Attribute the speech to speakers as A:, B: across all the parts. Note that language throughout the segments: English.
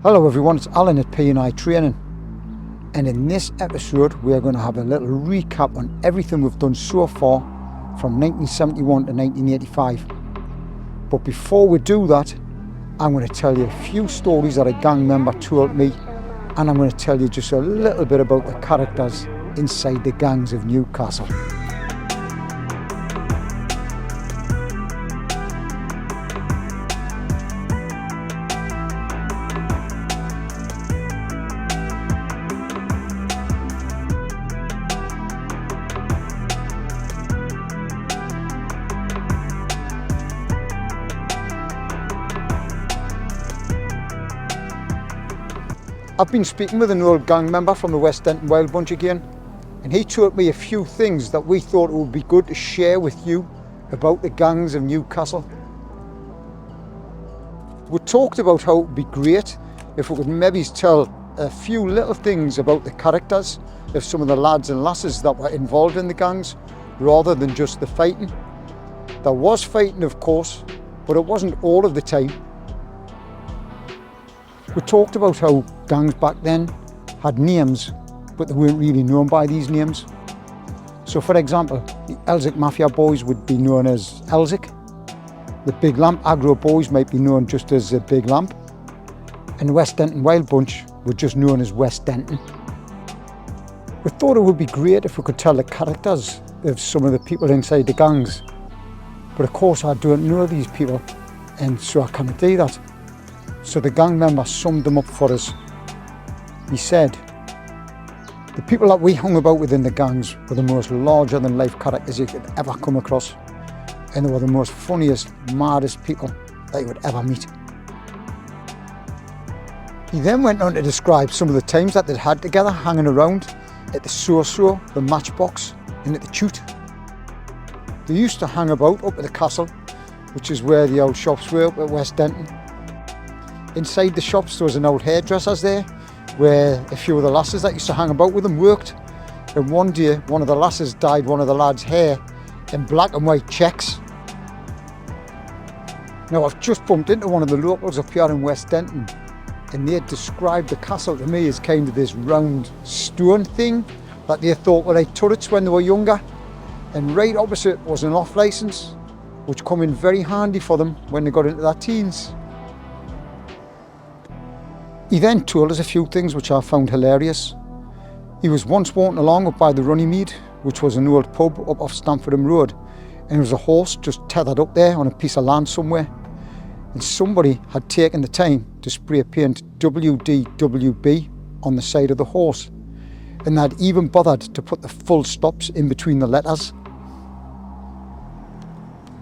A: Hello everyone, it's Alan at P&I Training, and in this episode we are going to have a little recap on everything we've done so far from 1971 to 1985. But before we do that, I'm going to tell you a few stories that a gang member told me, and I'm going to tell you just a little bit about the characters inside the gangs of Newcastle. I've been speaking with an old gang member from the West Denton Wild Bunch again, and he told me a few things that we thought it would be good to share with you about the gangs of Newcastle. We talked about how it would be great if we could maybe tell a few little things about the characters of some of the lads and lasses that were involved in the gangs, rather than just the fighting. There was fighting, of course, but it wasn't all of the time. We talked about how gangs back then had names, but they weren't really known by these names. So for example, the Elsick Mafia boys would be known as Elsick. The Big Lamp Aggro boys might be known just as the Big Lamp. And the West Denton Wild Bunch were just known as West Denton. We thought it would be great if we could tell the characters of some of the people inside the gangs. But of course I don't know these people, and so I can't do that. So the gang member summed them up for us. He said, the people that we hung about within the gangs were the most larger than life characters you could ever come across. And they were the most funniest, maddest people that you would ever meet. He then went on to describe some of the times that they'd had together hanging around at the So-So, the Matchbox, and at the Chute. They used to hang about up at the castle, which is where the old shops were up at West Denton. Inside the shops there was an old hairdresser's there, where a few of the lasses that used to hang about with them worked. And one day one of the lasses dyed one of the lads' hair in black and white checks. Now I've just bumped into one of the locals up here in West Denton, and they had described the castle to me as kind of this round stone thing that they thought were like turrets when they were younger. And right opposite was an off licence, which come in very handy for them when they got into their teens. He then told us a few things which I found hilarious. He was once walking along up by the Runnymede, which was an old pub up off Stamfordham Road, and there was a horse just tethered up there on a piece of land somewhere, and somebody had taken the time to spray paint WDWB on the side of the horse, and they'd even bothered to put the full stops in between the letters.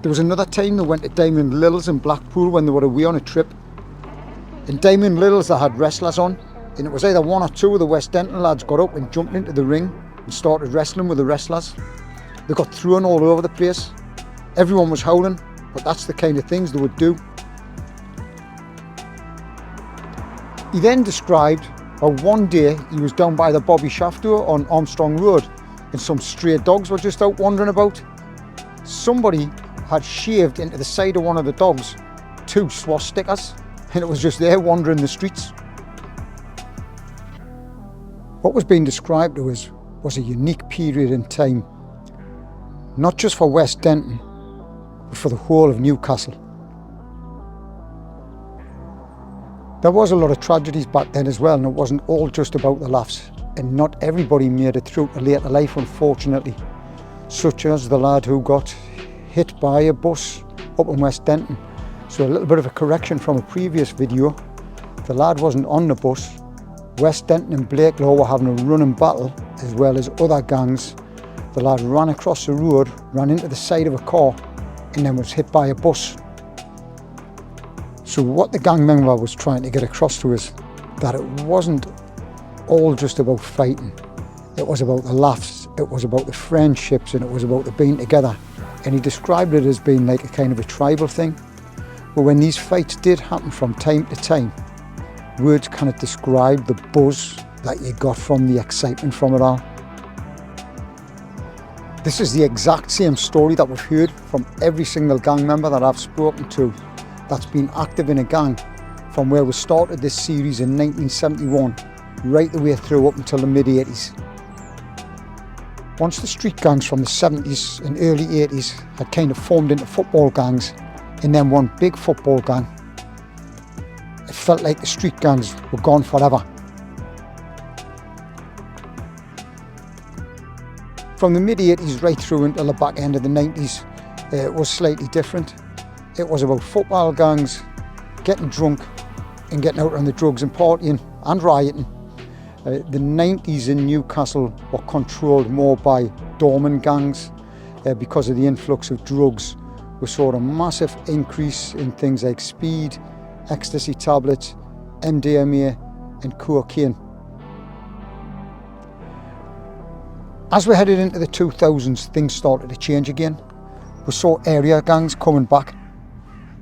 A: There was another time they went to Diamond Little's in Blackpool when they were away on a trip. In Diamond Little's they had wrestlers on, and it was either one or two of the West Denton lads got up and jumped into the ring and started wrestling with the wrestlers. They got thrown all over the place. Everyone was howling, but that's the kind of things they would do. He then described how one day he was down by the Bobby Shafto on Armstrong Road, and some stray dogs were just out wandering about. Somebody had shaved into the side of one of the dogs 2 swastikas, and it was just there wandering the streets. What was being described to us was a unique period in time, not just for West Denton, but for the whole of Newcastle. There was a lot of tragedies back then as well, and it wasn't all just about the laughs, and not everybody made it through to later life, unfortunately, such as the lad who got hit by a bus up in West Denton. So a little bit of a correction from a previous video. The lad wasn't on the bus. West Denton and Blakelaw were having a running battle, as well as other gangs. The lad ran across the road, ran into the side of a car, and then was hit by a bus. So what the gang member was trying to get across to us, that it wasn't all just about fighting. It was about the laughs, it was about the friendships, and it was about the being together. And he described it as being like a kind of a tribal thing. But when these fights did happen from time to time, words cannot describe the buzz that you got from the excitement from it all. This is the exact same story that we've heard from every single gang member that I've spoken to that's been active in a gang from where we started this series in 1971 right the way through up until the mid-80s. Once the street gangs from the 70s and early 80s had kind of formed into football gangs and then one big football gang, it felt like the street gangs were gone forever. From the mid-80s right through until the back end of the 90s, it was slightly different. It was about football gangs getting drunk and getting out on the drugs and partying and rioting. The 90s in Newcastle were controlled more by doorman gangs because of the influx of drugs. We saw a massive increase in things like speed, ecstasy tablets, MDMA and cocaine. As we headed into the 2000s, things started to change again. We saw area gangs coming back.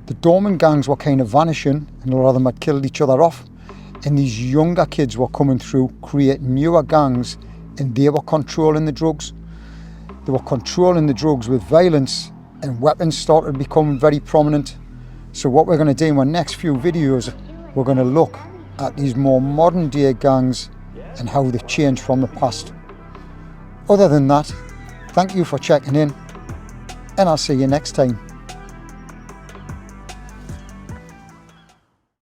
A: The doorman gangs were kind of vanishing and a lot of them had killed each other off. And these younger kids were coming through, creating newer gangs, and they were controlling the drugs. They were controlling the drugs with violence, and weapons started becoming very prominent. So what we're going to do in our next few videos, we're going to look at these more modern day gangs and how they've changed from the past. Other than that, thank you for checking in, and I'll see you next time.